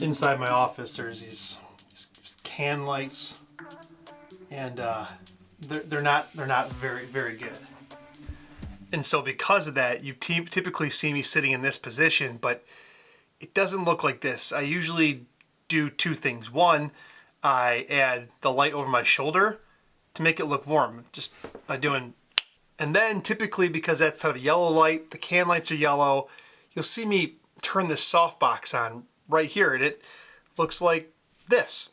inside my office there's these can lights, and they're not very good. And so because of that, you typically see me sitting in this position, but it doesn't look like this. I usually do two things. One, I add the light over my shoulder to make it look warm, just by doing. And then typically, because that's kind of a yellow light, the can lights are yellow, you'll see me turn this softbox on right here, and it looks like this.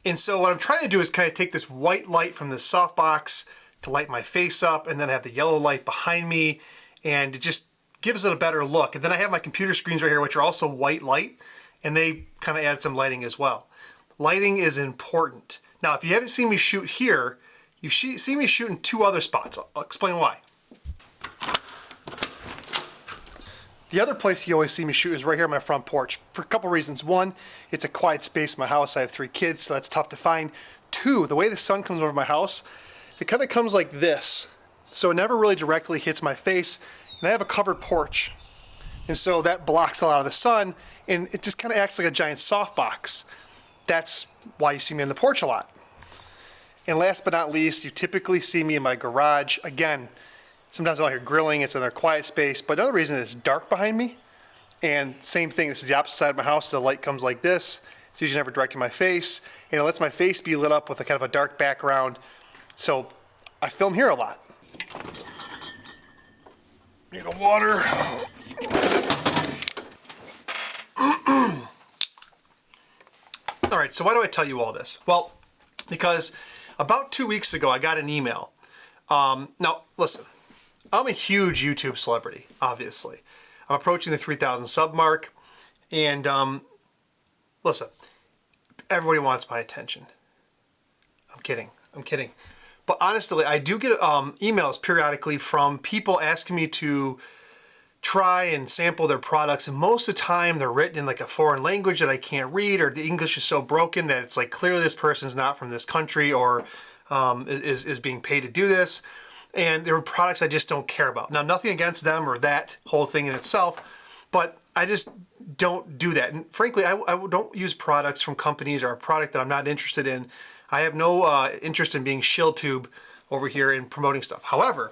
And so what I'm trying to do is kind of take this white light from this softbox to light my face up, and then I have the yellow light behind me, and it just gives it a better look. And then I have my computer screens right here, which are also white light, and they kind of add some lighting as well. Lighting is important. Now, if you haven't seen me shoot here, you've seen me shoot in two other spots. I'll explain why. The other place you always see me shoot is right here on my front porch for a couple reasons. One, it's a quiet space in my house. I have 3 kids, so that's tough to find. Two, the way the sun comes over my house, it kind of comes like this. So it never really directly hits my face, and I have a covered porch. And so that blocks a lot of the sun, and it just kind of acts like a giant softbox. That's why you see me on the porch a lot. And last but not least, you typically see me in my garage. Again, sometimes I'm out here grilling, it's in their quiet space, but another reason is it's dark behind me. And same thing, this is the opposite side of my house, so the light comes like this. It's usually never directed my face, and it lets my face be lit up with a kind of a dark background. So I film here a lot. Need a water. All right, so why do I tell you all this? Well, because about 2 weeks ago, I got an email. Now, listen, I'm a huge YouTube celebrity, obviously. I'm approaching the 3,000 sub mark, and listen, everybody wants my attention. I'm kidding. But honestly, I do get emails periodically from people asking me to try and sample their products, and most of the time they're written in like a foreign language that I can't read, or the English is so broken that it's like clearly this person's not from this country, or is being paid to do this. And there are products I just don't care about. Now, nothing against them or that whole thing in itself, but I just don't do that. And frankly, I don't use products from companies or a product that I'm not interested in. I have no interest in being shill tube over here in promoting stuff. However,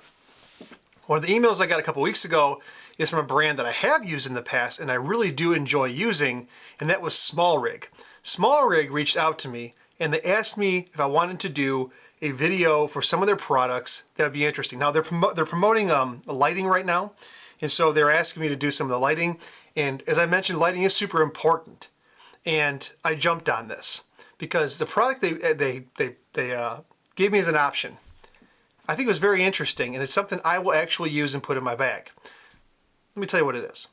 one of the emails I got a couple weeks ago is from a brand that I have used in the past and I really do enjoy using, and that was SmallRig. SmallRig reached out to me and they asked me if I wanted to do a video for some of their products that would be interesting. Now they're promoting lighting right now, and so they're asking me to do some of the lighting. And as I mentioned, lighting is super important, and I jumped on this because the product they gave me as an option, I think it was very interesting, and it's something I will actually use and put in my bag. Let me tell you what it is.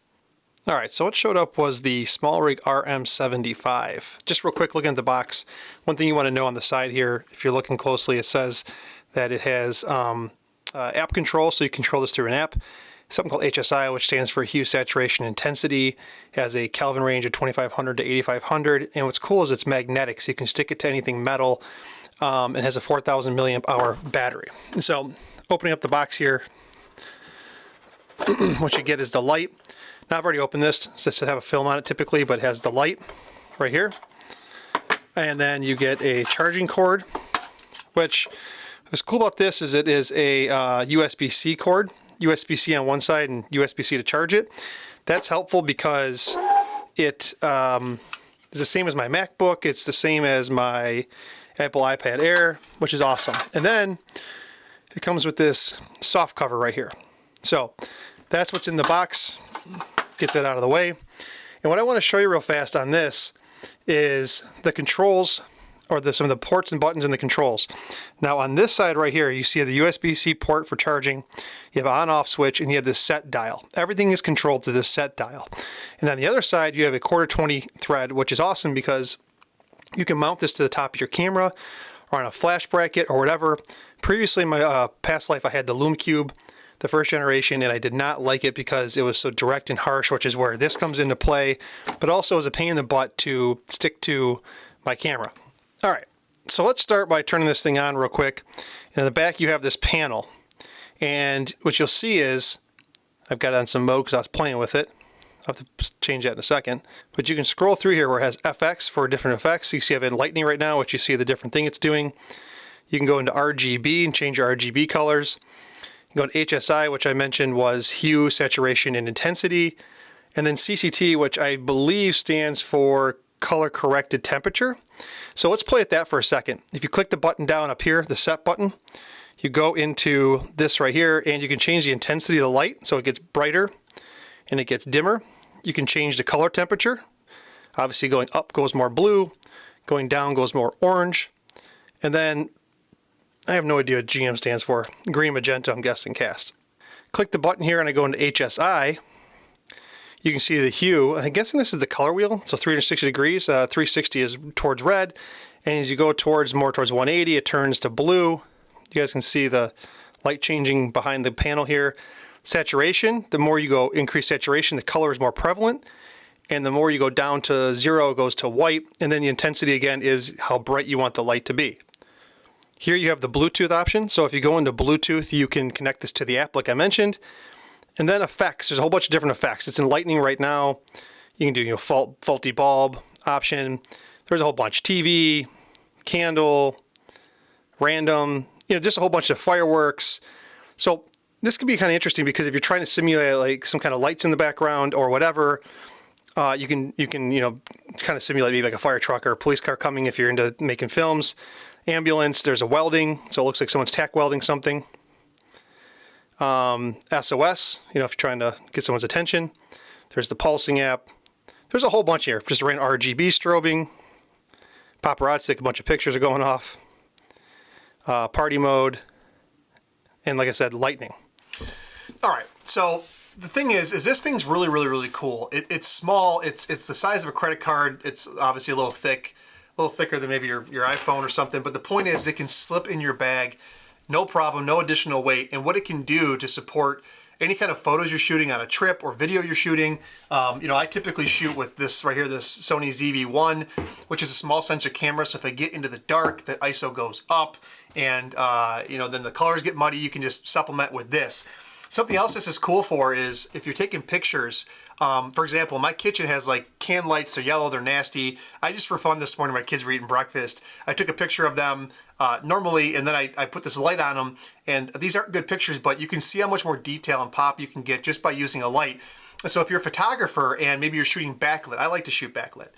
All right, so what showed up was the SmallRig RM75. Just real quick, looking at the box, one thing you want to know on the side here, if you're looking closely, it says that it has app control, so you control this through an app. Something called HSI, which stands for Hue, Saturation, Intensity. It has a Kelvin range of 2500 to 8500, and what's cool is it's magnetic, so you can stick it to anything metal. It has a 4,000 milliamp hour battery. And so, opening up the box here, what you get is the light. Now I've already opened this. This does have a film on it typically, but it has the light right here. And then you get a charging cord, which what's cool about this is it is a USB-C cord. USB-C on one side and USB-C to charge it. That's helpful because it is the same as my MacBook. It's the same as my Apple iPad Air, which is awesome. And then it comes with this soft cover right here. So that's what's in the box. Get that out of the way. And what I want to show you real fast on this is the controls, or some of the ports and buttons in the controls. Now on this side right here, you see the USB-C port for charging, you have an on-off switch, and you have this set dial. Everything is controlled to this set dial. And on the other side, you have a 1/4-20 thread, which is awesome because you can mount this to the top of your camera or on a flash bracket or whatever. Previously in my past life, I had the Lume Cube, the first generation, and I did not like it because it was so direct and harsh, which is where this comes into play, but also is a pain in the butt to stick to my camera. All right, so let's start by turning this thing on real quick. In the back, you have this panel, and what you'll see is, I've got it on some mode because I was playing with it. I'll have to change that in a second. But you can scroll through here where it has FX for different effects. You see I have it in lightning right now, which you see the different thing it's doing. You can go into RGB and change your RGB colors. You can go to HSI, which I mentioned was hue, saturation, and intensity. And then CCT, which I believe stands for color corrected temperature. So let's play at that for a second. If you click the button down up here, the set button, you go into this right here and you can change the intensity of the light so it gets brighter and it gets dimmer. You can change the color temperature. Obviously going up goes more blue, going down goes more orange. And then I have no idea what GM stands for. Green, magenta, I'm guessing cast. Click the button here and I go into HSI. You can see the hue. I'm guessing this is the color wheel. So 360 degrees, 360 is towards red. And as you go more towards 180, it turns to blue. You guys can see the light changing behind the panel here. Saturation, the more you go increase saturation, the color is more prevalent. And the more you go down to 0, it goes to white. And then the intensity again is how bright you want the light to be. Here you have the Bluetooth option. So if you go into Bluetooth, you can connect this to the app like I mentioned. And then effects, there's a whole bunch of different effects. It's in lightning right now. You can do faulty bulb option. There's a whole bunch. TV, candle, random, just a whole bunch of fireworks. So this could be kind of interesting because if you're trying to simulate like some kind of lights in the background or whatever, you can kind of simulate maybe like a fire truck or a police car coming if you're into making films. Ambulance, there's a welding, so it looks like someone's tack welding something. SOS, if you're trying to get someone's attention. There's the pulsing app. There's a whole bunch here. Just ran RGB strobing. Paparazzi, like a bunch of pictures are going off. Party mode. And like I said, lightning. All right, so the thing is this thing's really, really, really cool. It's small. It's the size of a credit card. It's obviously a little thick, a little thicker than maybe your iPhone or something. But the point is it can slip in your bag. No problem, no additional weight, and what it can do to support any kind of photos you're shooting on a trip or video you're shooting. I typically shoot with this right here, this Sony ZV-1, which is a small sensor camera, so if I get into the dark, the ISO goes up, and then the colors get muddy, you can just supplement with this. Something else this is cool for is if you're taking pictures, for example, my kitchen has like can lights, they're yellow, they're nasty. I just for fun this morning, my kids were eating breakfast, I took a picture of them normally, and then I put this light on them, and these aren't good pictures, but you can see how much more detail and pop you can get just by using a light. And so if you're a photographer and maybe you're shooting backlit, I like to shoot backlit,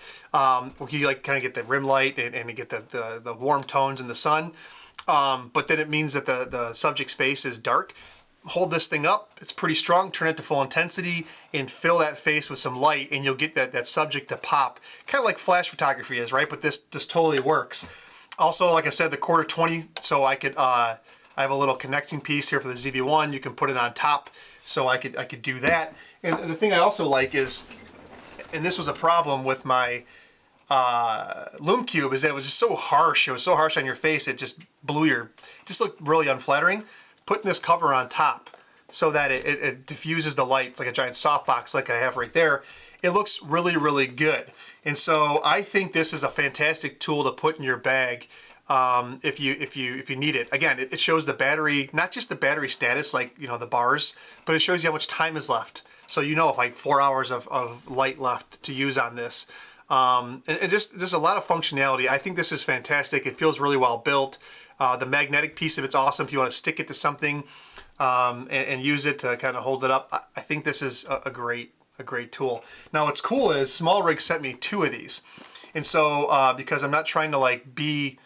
where you like kind of get the rim light and get the warm tones in the sun, but then it means that the subject's face is dark. Hold this thing up, it's pretty strong, turn it to full intensity, and fill that face with some light, and you'll get that subject to pop. Kind of like flash photography is, right? But this totally works. Also, like I said, the quarter 20, so I could, I have a little connecting piece here for the ZV-1. You can put it on top, so I could do that. And the thing I also like is, and this was a problem with my Lume Cube, is that it was just so harsh. It was so harsh on your face, it just just looked really unflattering. Putting this cover on top so that it diffuses the light. It's like a giant softbox like I have right there. It looks really, really good. And so I think this is a fantastic tool to put in your bag if you need it. Again, it shows the battery, not just the battery status like the bars, but it shows you how much time is left. So if like 4 hours of light left to use on this. And just there's a lot of functionality. I think this is fantastic. It feels really well built. The magnetic piece of it's awesome if you want to stick it to something and use it to kind of hold it up. I think this is a great tool. Now what's cool is SmallRig sent me 2 of these. And so because I'm not trying to like be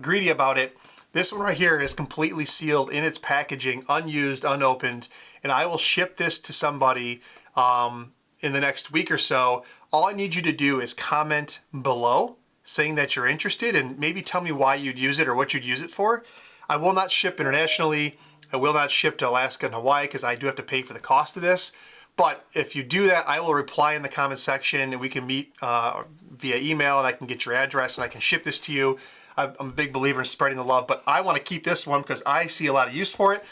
greedy about it, this one right here is completely sealed in its packaging, unused, unopened, and I will ship this to somebody in the next week or so. All I need you to do is comment below saying that you're interested and maybe tell me why you'd use it or what you'd use it for. I will not ship internationally. I will not ship to Alaska and Hawaii because I do have to pay for the cost of this. But if you do that, I will reply in the comment section and we can meet via email and I can get your address and I can ship this to you. I'm a big believer in spreading the love, but I want to keep this one because I see a lot of use for it.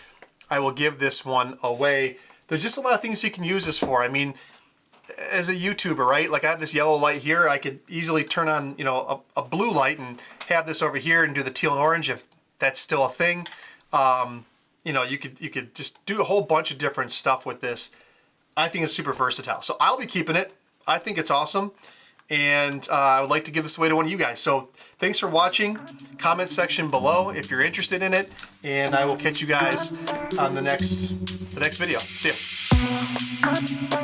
I will give this one away. There's just a lot of things you can use this for. I mean, as a YouTuber, right? Like I have this yellow light here. I could easily turn on, a blue light and have this over here and do the teal and orange if that's still a thing. You could just do a whole bunch of different stuff with this. I think it's super versatile. So I'll be keeping it. I think it's awesome. And I would like to give this away to one of you guys. So thanks for watching. Comment section below if you're interested in it. And I will catch you guys on the next video. See ya.